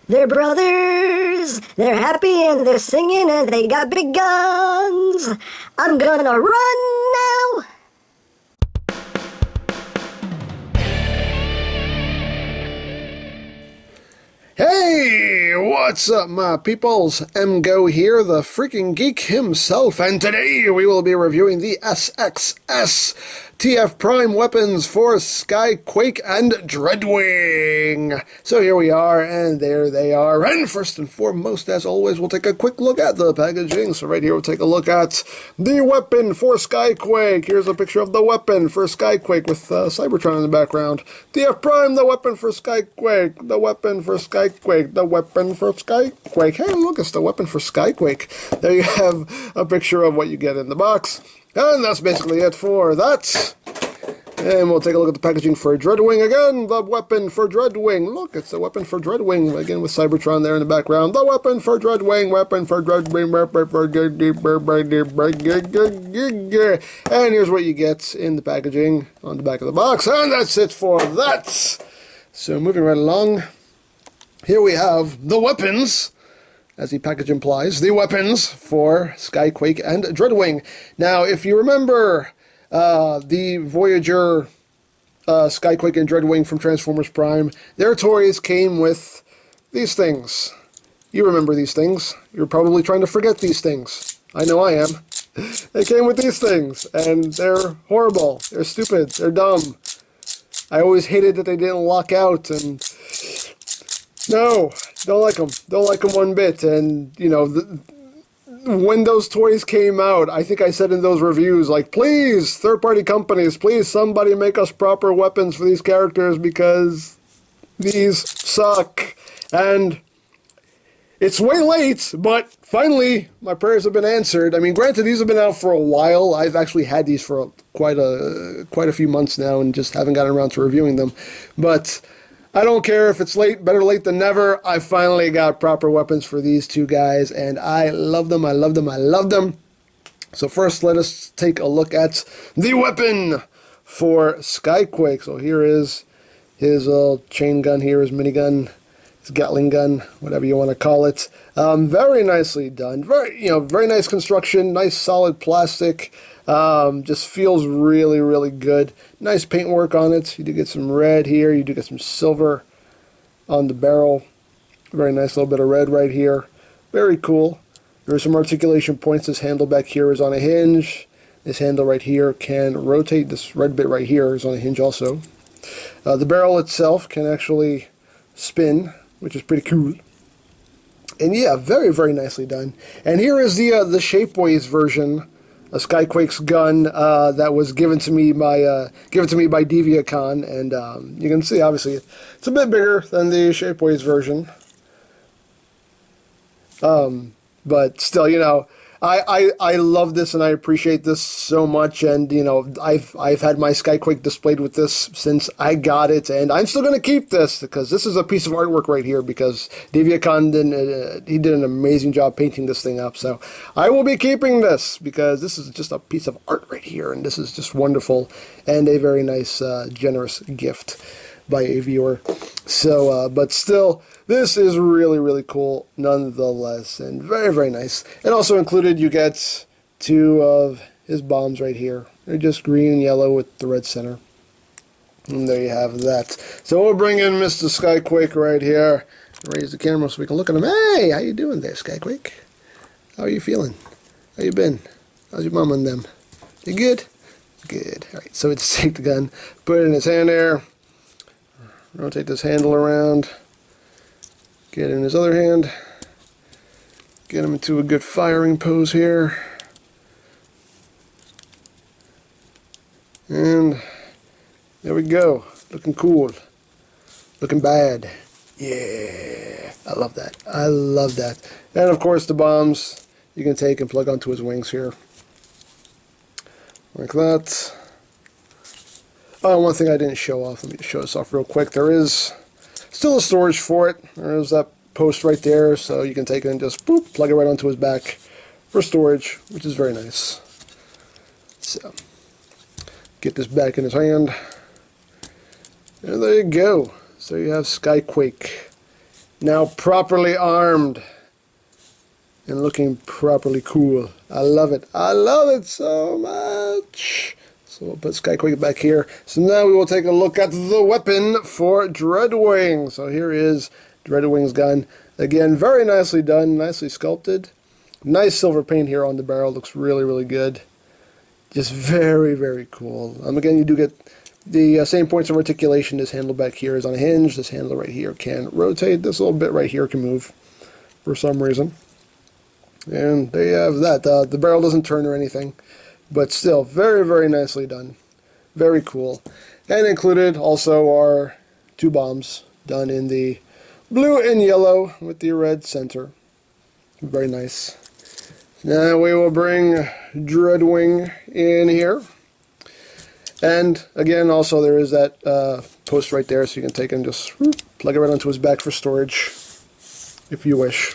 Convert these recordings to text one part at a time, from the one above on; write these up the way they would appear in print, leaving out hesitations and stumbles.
They're brothers, they're happy and they're singing and they got big guns. I'm gonna run now. Hey, what's up, my peoples? EmGo here, the freaking geek himself, and today we will be reviewing the SXS TF Prime weapons for Skyquake and Dreadwing. So here we are, and there they are. And first and foremost, as always, we'll take a quick look at the packaging. So right here, we'll take a look at the weapon for Skyquake. Here's a picture of the weapon for Skyquake with Cybertron in the background. TF Prime, the weapon for Skyquake. The weapon for Skyquake. The weapon for Skyquake. Hey, look, it's the weapon for Skyquake. There you have a picture of what you get in the box. And that's basically it for that. And we'll take a look at the packaging for Dreadwing again. The weapon for Dreadwing. Look, it's the weapon for Dreadwing. Again with Cybertron there in the background. The weapon for Dreadwing. Weapon for Dreadwing. Weapon for Dreadwing. And here's what you get in the packaging on the back of the box. And that's it for that. So moving right along. Here we have the weapons. As the package implies, the weapons for Skyquake and Dreadwing. Now, if you remember the Voyager Skyquake and Dreadwing from Transformers Prime, their toys came with these things. You remember these things. You're probably trying to forget these things. I know I am. They came with these things, and they're horrible. They're stupid. They're dumb. I always hated that they didn't lock out, and no, don't like them. Don't like them one bit. And, you know, when those toys came out, I think I said in those reviews, like, please, third-party companies, please, somebody make us proper weapons for these characters because these suck. And it's way late, but finally, my prayers have been answered. I mean, granted, these have been out for a while. I've actually had these for quite a few months now and just haven't gotten around to reviewing them. But I don't care if it's late, better late than never. I finally got proper weapons for these two guys, and I love them, I love them, I love them. So first, let us take a look at the weapon for Skyquake. So here is his chain gun here, his minigun, his Gatling gun, whatever you want to call it. Very nicely done. Very nice construction, nice solid plastic. Just feels really, really good. Nice paintwork on it. You do get some red here. You do get some silver on the barrel. Very nice little bit of red right here. Very cool. There are some articulation points. This handle back here is on a hinge. This handle right here can rotate. This red bit right here is on a hinge also. The barrel itself can actually spin, which is pretty cool. And yeah, very, very nicely done. And here is the Shapeways version, a Skyquake's gun that was given to me by Deviacon, and you can see obviously it's a bit bigger than the Shapeways version, but still, you know, I love this and I appreciate this so much, and you know, I've had my Skyquake displayed with this since I got it, and I'm still going to keep this because this is a piece of artwork right here because Deviacon did an amazing job painting this thing up, so I will be keeping this because this is just a piece of art right here, and this is just wonderful and a very nice generous gift by a viewer. So but still, this is really, really cool nonetheless, and very, very nice. And also included, you get two of his bombs right here. They're just green and yellow with the red center. And there you have that. So we'll bring in Mr. Skyquake right here. Raise the camera so we can look at him. Hey, how you doing there, Skyquake? How are you feeling? How you been? How's your mom and them? You good? Good. All right, so we just take the gun, put it in his hand there, rotate this handle around, get in his other hand, get him into a good firing pose here, and there we go, looking cool, looking bad. Yeah, I love that, I love that. And of course the bombs you can take and plug onto his wings here, like that. Oh, one thing I didn't show off, let me show this off real quick. There is still a storage for it. There's that post right there, so you can take it and just boop, plug it right onto his back for storage, which is very nice. So, get this back in his hand. And there you go. So you have Skyquake Now properly armed and looking properly cool. I love it. I love it so much. So we'll put Skyquake back here. So now we will take a look at the weapon for Dreadwing. So here is Dreadwing's gun. Again, very nicely done, nicely sculpted. Nice silver paint here on the barrel. Looks really, really good. Just very, very cool. Again, you do get the same points of articulation. This handle back here is on a hinge. This handle right here can rotate. This little bit right here can move for some reason. And there you have that. The barrel doesn't turn or anything, but still very, very nicely done. Very cool. And included also are 2 bombs done in the blue and yellow with the red center. Very nice. Now we will bring Dreadwing in here. And again, also there is that post right there, so you can take and just plug it right onto his back for storage, if you wish.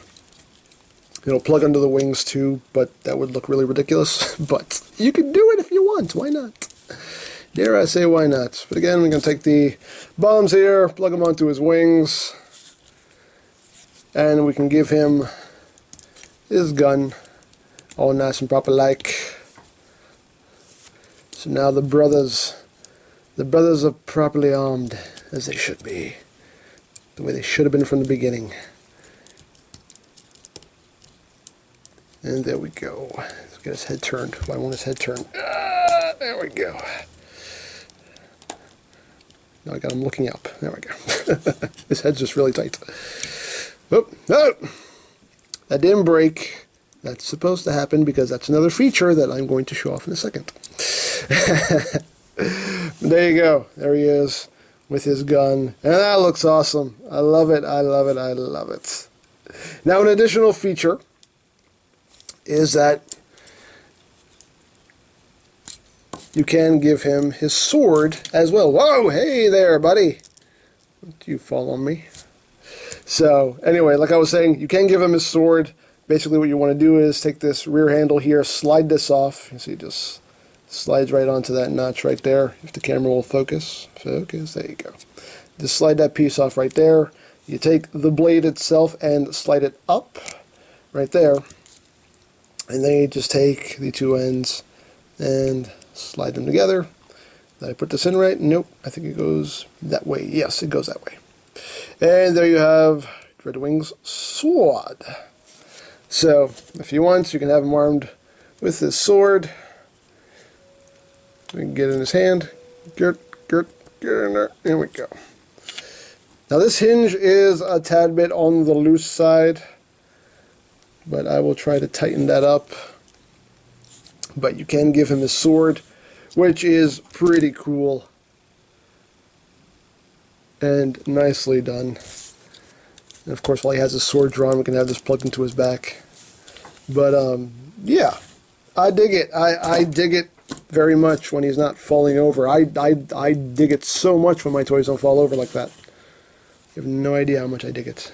It'll plug under the wings too, but that would look really ridiculous. But you can do it if you want. Why not? Dare I say why not? But again, we're going to take the bombs here, plug them onto his wings, and we can give him his gun all nice and proper like. So now the brothers are properly armed, as they should be. The way they should have been from the beginning. And there we go. Let's get his head turned. Why won't his head turn? There we go. Now I got him looking up. There we go. His head's just really tight. Oh, oh! That didn't break. That's supposed to happen because that's another feature that I'm going to show off in a second. There you go. There he is with his gun. And that looks awesome. I love it. I love it. I love it. Now an additional feature is that you can give him his sword as well. Whoa, hey there, buddy. Don't you fall on me. So, anyway, like I was saying, you can give him his sword. Basically what you want to do is take this rear handle here, slide this off. You see, it just slides right onto that notch right there. If the camera will focus. Focus, there you go. Just slide that piece off right there. You take the blade itself and slide it up right there. And then you just take the 2 ends and slide them together. Did I put this in right? Nope. I think it goes that way. Yes, it goes that way. And there you have Dreadwing's sword. So, if you want, you can have him armed with this sword. We can get it in his hand. Get in there. There we go. Now this hinge is a tad bit on the loose side, but I will try to tighten that up. But you can give him his sword, which is pretty cool and nicely done. And of course, while he has his sword drawn, we can have this plugged into his back. But yeah, I dig it. I dig it very much when he's not falling over. I dig it so much when my toys don't fall over like that. You have no idea how much I dig it.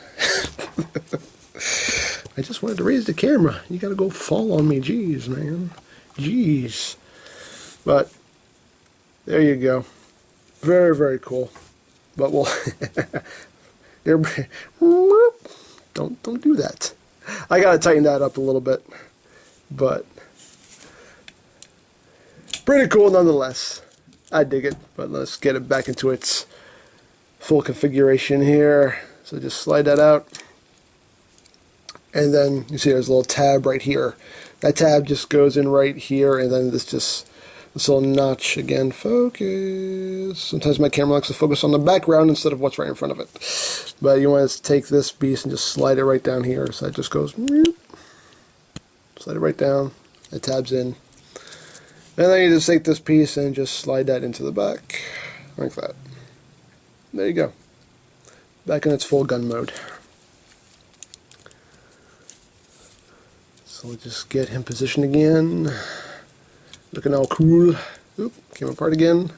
I just wanted to raise the camera. You gotta go fall on me. Jeez, man. Jeez. But there you go. Very, very cool. But we'll don't do that. I gotta tighten that up a little bit. But pretty cool nonetheless. I dig it. But let's get it back into its full configuration here. So just slide that out. And then you see there's a little tab right here. That tab just goes in right here, and then this little notch again. Focus. Sometimes my camera likes to focus on the background instead of what's right in front of it. But you want to take this piece and just slide it right down here. So that just goes. Slide it right down. It tabs in. And then you just take this piece and just slide that into the back. Like that. There you go. Back in its full gun mode. So we'll just get him positioned again. Looking all cool. Oop, came apart again.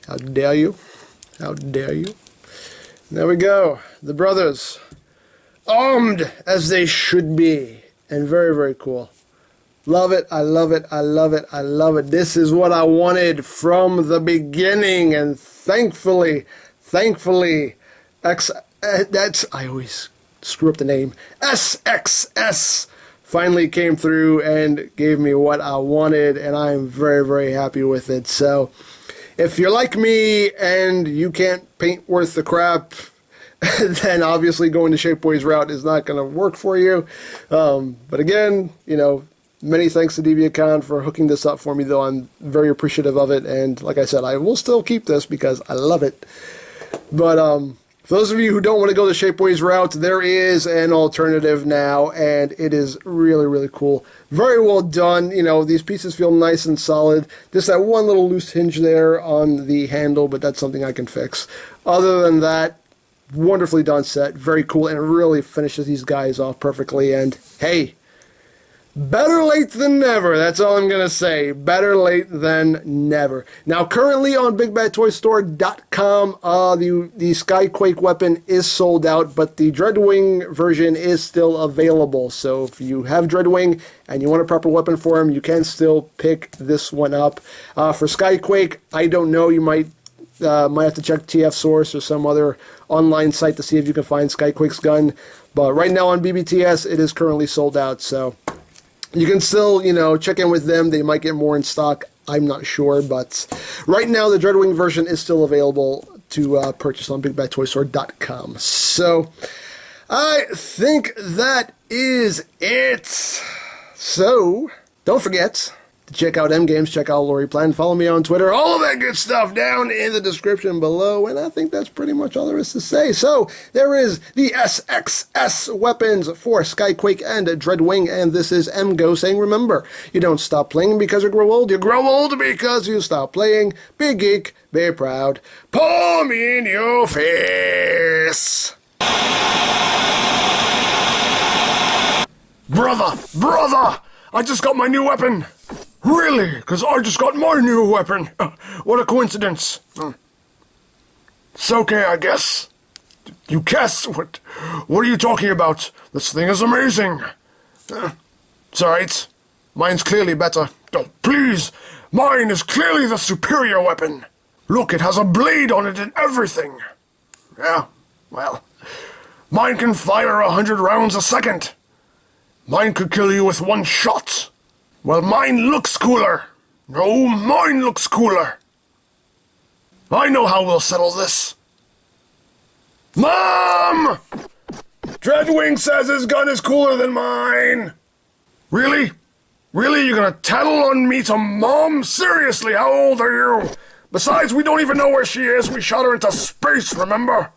How dare you? How dare you? And there we go. The brothers. Armed as they should be. And very, very cool. Love it. I love it. I love it. I love it. This is what I wanted from the beginning. And thankfully, I always screw up the name, SXS, finally came through and gave me what I wanted, and I'm very, very happy with it. So if you're like me and you can't paint worth the crap, then obviously going the Shapeways route is not going to work for you. But again, you know, many thanks to DeviantCon for hooking this up for me, though I'm very appreciative of it. And like I said, I will still keep this because I love it. But for those of you who don't want to go the Shapeways route, there is an alternative now, and it is really, really cool. Very well done. You know, these pieces feel nice and solid. Just that one little loose hinge there on the handle, but that's something I can fix. Other than that, wonderfully done set. Very cool, and it really finishes these guys off perfectly. And hey, better late than never. That's all I'm going to say. Better late than never. Now, currently on BigBadToyStore.com, the Skyquake weapon is sold out, but the Dreadwing version is still available. So if you have Dreadwing and you want a proper weapon for him, you can still pick this one up. For Skyquake, I don't know. You might have to check TF Source or some other online site to see if you can find Skyquake's gun. But right now on BBTS, it is currently sold out. So you can still, you know, check in with them. They might get more in stock. I'm not sure. But right now, the Dreadwing version is still available to purchase on BigBadToyStore.com. So I think that is it. So don't forget to check out EmGo's, check out Lori Plan, follow me on Twitter, all of that good stuff down in the description below, and I think that's pretty much all there is to say. So, there is the SXS weapons for Skyquake and Dreadwing, and this is EmGo saying, remember, you don't stop playing because you grow old because you stop playing. Big geek, be proud, palm in your face. Brother, I just got my new weapon. Really? Because I just got my new weapon. What a coincidence. It's okay, I guess. You guess? What are you talking about? This thing is amazing. It's alright. Mine's clearly better. Oh, please. Mine is clearly the superior weapon. Look, it has a blade on it and everything. Yeah, well, mine can fire 100 rounds a second. Mine could kill you with one shot. Well, mine looks cooler. No, mine looks cooler. I know how we'll settle this. Mom! Dreadwing says his gun is cooler than mine. Really? Really? You're gonna tattle on me to Mom? Seriously, how old are you? Besides, we don't even know where she is. We shot her into space, remember?